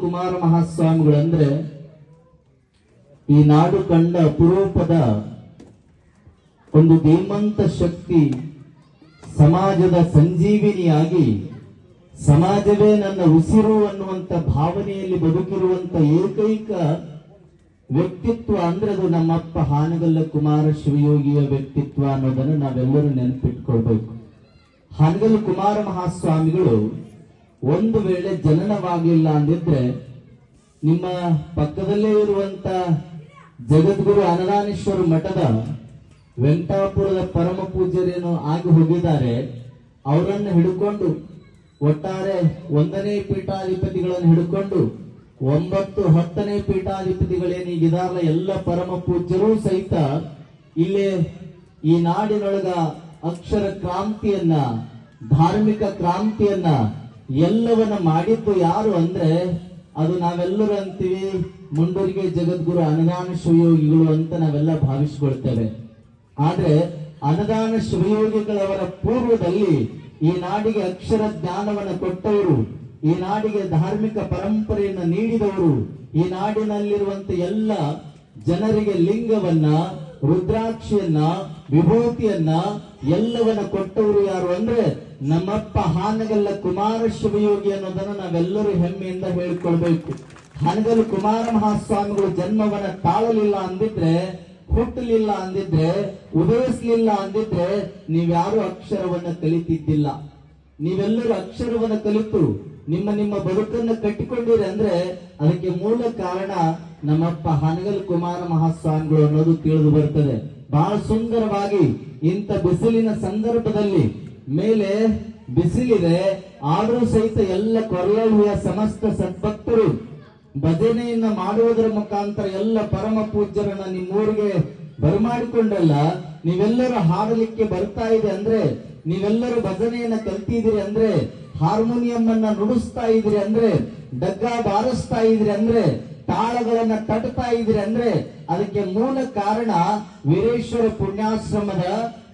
ಕುಮಾರ ಮಹಾಸ್ವಾಮಿಗಳಂದ್ರೆ ಈ ನಾಡು ಕಂಡ ಅಪರೂಪದ ಒಂದು ಧೀಮಂತ ಶಕ್ತಿ, ಸಮಾಜದ ಸಂಜೀವಿನಿಯಾಗಿ ಸಮಾಜವೇ ನನ್ನ ಉಸಿರು ಅನ್ನುವಂತ ಭಾವನೆಯಲ್ಲಿ ಬದುಕಿರುವಂತ ಏಕೈಕ ವ್ಯಕ್ತಿತ್ವ ಅಂದ್ರೆ ಅದು ನಮ್ಮಪ್ಪ ಹಾನಗಲ್ಲ ಕುಮಾರ ಶಿವಯೋಗಿಯ ವ್ಯಕ್ತಿತ್ವ ಅನ್ನೋದನ್ನು ನಾವೆಲ್ಲರೂ ನೆನಪಿಟ್ಕೊಳ್ಬೇಕು. ಹಾನಗಲ್ಲ ಕುಮಾರ ಮಹಾಸ್ವಾಮಿಗಳು ಒಂದು ವೇಳೆ ಜನನವಾಗಲಿಲ್ಲ ಅಂದಿದ್ರೆ ನಿಮ್ಮ ಪಕ್ಕದಲ್ಲೇ ಇರುವಂತ ಜಗದ್ಗುರು ಅನ್ನದಾನೇಶ್ವರ ಮಠದ ವೆಂಕಟಾಪುರದ ಪರಮ ಪೂಜ್ಯರೇನು ಆಗಿ ಹೋಗಿದ್ದಾರೆ, ಅವರನ್ನು ಹಿಡ್ಕೊಂಡು ಒಟ್ಟಾರೆ 1ನೇ ಪೀಠಾಧಿಪತಿಗಳನ್ನು ಹಿಡ್ಕೊಂಡು 9, 10ನೇ ಪೀಠಾಧಿಪತಿಗಳೇನೀಗಿದಾರಲ್ಲ ಎಲ್ಲ ಪರಮ ಪೂಜ್ಯರೂ ಸಹಿತ ಇಲ್ಲೇ ಈ ನಾಡಿನೊಳಗ ಅಕ್ಷರ ಕ್ರಾಂತಿಯನ್ನ, ಧಾರ್ಮಿಕ ಕ್ರಾಂತಿಯನ್ನ ಎಲ್ಲವನ್ನ ಮಾಡಿದ್ದು ಯಾರು ಅಂದ್ರೆ ಅದು ನಾವೆಲ್ಲರೂ ಅಂತೀವಿ ಮುಂಡೂರಿಗೆ ಜಗದ್ಗುರು ಅನ್ನದಾನ ಶಿವಯೋಗಿಗಳು ಅಂತ ನಾವೆಲ್ಲ ಭಾವಿಸಿಕೊಳ್ತೇವೆ. ಆದ್ರೆ ಅನ್ನದಾನ ಶಿವಯೋಗಿಗಳವರ ಪೂರ್ವದಲ್ಲಿ ಈ ನಾಡಿಗೆ ಅಕ್ಷರ ಜ್ಞಾನವನ್ನು ಕೊಟ್ಟವರು, ಈ ನಾಡಿಗೆ ಧಾರ್ಮಿಕ ಪರಂಪರೆಯನ್ನು ನೀಡಿದವರು, ಈ ನಾಡಿನಲ್ಲಿರುವಂತ ಎಲ್ಲ ಜನರಿಗೆ ಲಿಂಗವನ್ನ, ರುದ್ರಾಕ್ಷಿಯನ್ನ, ವಿಭೂತಿಯನ್ನ ಎಲ್ಲವನ್ನ ಕೊಟ್ಟವರು ಯಾರು ಅಂದ್ರೆ ನಮ್ಮಪ್ಪ ಹಾನಗಲ್ಲ ಕುಮಾರ ಶಿವಯೋಗಿ ಅನ್ನೋದನ್ನ ನಾವೆಲ್ಲರೂ ಹೆಮ್ಮೆಯಿಂದ ಹೇಳಿಕೊಳ್ಬೇಕು. ಹಾನಗಲ್ಲ ಕುಮಾರ ಮಹಾಸ್ವಾಮಿಗಳು ಜನ್ಮವನ್ನ ತಾಳಲಿಲ್ಲ ಅಂದಿದ್ರೆ, ಹುಟ್ಟಲಿಲ್ಲ ಅಂದಿದ್ರೆ, ಉದಯಿಸಲಿಲ್ಲ ಅಂದಿದ್ರೆ ನೀವ್ಯಾರು ಅಕ್ಷರವನ್ನ ಕಲಿತಿದ್ದಿಲ್ಲ. ನೀವೆಲ್ಲರೂ ಅಕ್ಷರವನ್ನ ಕಲಿತು ನಿಮ್ಮ ನಿಮ್ಮ ಬದುಕನ್ನು ಕಟ್ಟಿಕೊಂಡಿರಿ ಅಂದ್ರೆ ಅದಕ್ಕೆ ಮೂಲ ಕಾರಣ ನಮ್ಮಪ್ಪ ಹಾನಗಲ್ ಕುಮಾರ ಮಹಾಸ್ವಾಮಿಗಳು ಅನ್ನೋದು ತಿಳಿದು ಬರ್ತದೆ. ಬಹಳ ಸುಂದರವಾಗಿ ಇಂಥ ಬಿಸಿಲಿನ ಸಂದರ್ಭದಲ್ಲಿ ಮೇಲೆ ಬಿಸಿಲಿದೆ ಆದರೂ ಸಹಿತ ಎಲ್ಲ ಕೊರಳಹಳ್ಳಿಯ ಸಮಸ್ತ ಸದ್ಭಕ್ತರು ಭಜನೆಯನ್ನ ಮಾಡುವುದರ ಮುಖಾಂತರ ಎಲ್ಲ ಪರಮ ಪೂಜ್ಯರನ್ನ ನಿಮ್ಮೂರಿಗೆ ಬರಮಾಡಿಕೊಂಡಲ್ಲ, ನೀವೆಲ್ಲರೂ ಹಾಡಲಿಕ್ಕೆ ಬರ್ತಾ ಇದೆ ಅಂದ್ರೆ, ನೀವೆಲ್ಲರೂ ಭಜನೆಯನ್ನ ಕಲ್ತಿದ್ದೀರಿ ಅಂದ್ರೆ, ಹಾರ್ಮೋನಿಯಂ ಅನ್ನ ನುಡಿಸ್ತಾ ಇದ್ರಿ ಅಂದ್ರೆ, ಡಗ್ಗ ಬಾರಿಸ್ತಾ ಇದ್ರಿ ಅಂದ್ರೆ, ತಾಳಗಳನ್ನ ತಟ್ತಾ ಇದ್ರಿ ಅಂದ್ರೆ ಅದಕ್ಕೆ ಮೂಲ ಕಾರಣ ವೀರೇಶ್ವರ ಪುಣ್ಯಾಶ್ರಮದ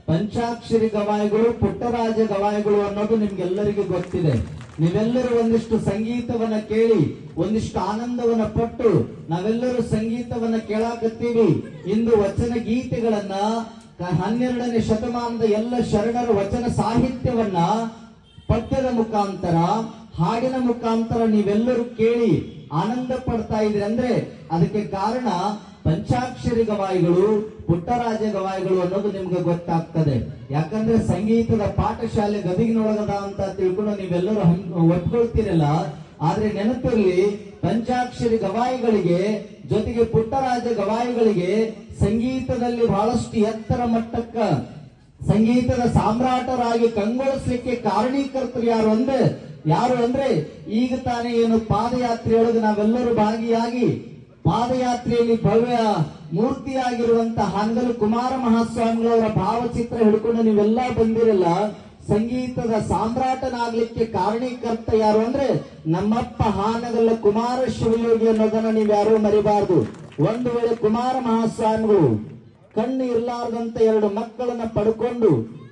ಪಂಚಾಕ್ಷರಿ ಗವಾಯಿಗಳು, ಪುಟ್ಟರಾಜ ಗವಾಯಿಗಳು ಅನ್ನೋದು ನಿಮ್ಗೆಲ್ಲರಿಗೂ ಗೊತ್ತಿದೆ. ನೀವೆಲ್ಲರೂ ಒಂದಿಷ್ಟು ಸಂಗೀತವನ್ನ ಕೇಳಿ ಒಂದಿಷ್ಟು ಆನಂದವನ್ನ ಪಟ್ಟು ನಾವೆಲ್ಲರೂ ಸಂಗೀತವನ್ನ ಕೇಳಾಕತ್ತೀವಿ. ಇಂದು ವಚನ ಗೀತೆಗಳನ್ನ 12ನೇ ಶತಮಾನದ ಎಲ್ಲ ಶರಣರ ವಚನ ಸಾಹಿತ್ಯವನ್ನ ಪದ್ಯದ ಮುಖಾಂತರ, ಹಾಡಿನ ಮುಖಾಂತರ ನೀವೆಲ್ಲರೂ ಕೇಳಿ ಆನಂದ ಪಡ್ತಾ ಇದ್ರಿ ಅಂದ್ರೆ ಅದಕ್ಕೆ ಕಾರಣ ಪಂಚಾಕ್ಷರಿ ಗವಾಯಿಗಳು, ಪುಟ್ಟರಾಜ ಗವಾಯಿಗಳು ಅನ್ನೋದು ನಿಮ್ಗೆ ಗೊತ್ತಾಗ್ತದೆ. ಯಾಕಂದ್ರೆ ಸಂಗೀತದ ಪಾಠಶಾಲೆ ಗದಗಿನೊಳಗದ ಅಂತ ತಿಳ್ಕೊಂಡು ನೀವೆಲ್ಲರೂ ಒಪ್ಕೊಳ್ತೀರಲ್ಲ, ಆದ್ರೆ ನೆನಪಿರ್ಲಿ ಪಂಚಾಕ್ಷರಿ ಗವಾಯಿಗಳಿಗೆ ಜೊತೆಗೆ ಪುಟ್ಟರಾಜ ಗವಾಯಿಗಳಿಗೆ ಸಂಗೀತದಲ್ಲಿ ಬಹಳಷ್ಟು ಎತ್ತರ ಮಟ್ಟಕ್ಕ ಸಂಗೀತದ ಸಾಮ್ರಾಟರಾಗಿ ಕಂಗೊಳಿಸ್ಲಿಕ್ಕೆ ಕಾರಣೀಕರ್ತರು ಯಾರು ಅಂದ್ರೆ ಈಗ ತಾನೇ ಏನು ಪಾದಯಾತ್ರೆಯೊಳಗೆ ನಾವೆಲ್ಲರೂ ಭಾಗಿಯಾಗಿ ಪಾದಯಾತ್ರೆಯಲ್ಲಿ ಭವ್ಯ ಮೂರ್ತಿಯಾಗಿರುವಂತಹ ಹಾನಗಲ್ ಕುಮಾರ ಮಹಾಸ್ವಾಮಿಗಳವರ ಭಾವಚಿತ್ರ ಹಿಡ್ಕೊಂಡು ನೀವೆಲ್ಲ ಬಂದಿರಲ್ಲ. ಸಂಗೀತದ ಸಾಮ್ರಾಟನಾಗ್ಲಿಕ್ಕೆ ಕಾರಣೀಕರ್ತ ಯಾರು ಅಂದ್ರೆ ನಮ್ಮಪ್ಪ ಹಾನಗಲ್ಲ ಕುಮಾರ ಶಿವಯೋಗಿ ಅನ್ನೋದನ್ನ ನೀವ್ಯಾರು ಮರಿಬಾರ್ದು. ಒಂದು ವೇಳೆ ಕುಮಾರ ಮಹಾಸ್ವಾಮಿಗಳು ಕಣ್ಣು ಇರ್ಲಾರ್ದಂತ 2 ಮಕ್ಕಳನ್ನ ಪಡ್ಕೊಂಡು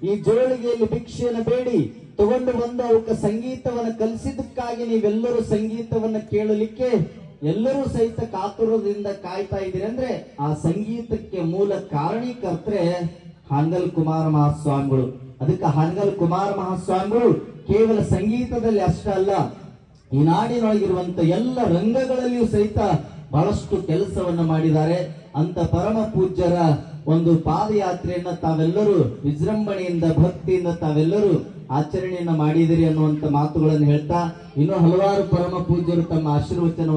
ಈ ಜೋಳಿಗೆಯಲ್ಲಿ ಭಿಕ್ಷೆಯನ್ನು ಬೇಡಿ ತಗೊಂಡು ಬಂದು ಅವಕ್ಕೆ ಸಂಗೀತವನ್ನ ಕಲಿಸಿದ್ದಕ್ಕಾಗಿ ನೀವೆಲ್ಲರೂ ಸಂಗೀತವನ್ನ ಕೇಳಲಿಕ್ಕೆ ಎಲ್ಲರೂ ಸಹಿತ ಕಾತುರದಿಂದ ಕಾಯ್ತಾ ಇದ್ದೀರಿ ಅಂದ್ರೆ ಆ ಸಂಗೀತಕ್ಕೆ ಮೂಲ ಕಾರಣೀಕರ್ತರೆ ಹಾನಗಲ್ ಕುಮಾರ ಮಹಾಸ್ವಾಮಿಗಳು. ಅದಕ್ಕೆ ಹಾನಗಲ್ ಕುಮಾರ ಮಹಾಸ್ವಾಮಿಗಳು ಕೇವಲ ಸಂಗೀತದಲ್ಲಿ ಅಷ್ಟೇ ಅಲ್ಲ, ಈ ನಾಡಿನೊಳಗಿರುವಂತ ಎಲ್ಲ ರಂಗಗಳಲ್ಲಿಯೂ ಸಹಿತ ಬಹಳಷ್ಟು ಕೆಲಸವನ್ನ ಮಾಡಿದ್ದಾರೆ. ಅಂತ ಪರಮ ಪೂಜ್ಯರ ಒಂದು ಪಾದಯಾತ್ರೆಯನ್ನ ತಾವೆಲ್ಲರೂ ವಿಜೃಂಭಣೆಯಿಂದ ಭಕ್ತಿಯಿಂದ ತಾವೆಲ್ಲರೂ ಆಚರಣೆಯನ್ನ ಮಾಡಿದಿರಿ ಅನ್ನುವಂತ ಮಾತುಗಳನ್ನು ಹೇಳ್ತಾ ಇನ್ನೂ ಹಲವಾರು ಪರಮ ಪೂಜ್ಯರು ತಮ್ಮ ಆಶೀರ್ವಚನ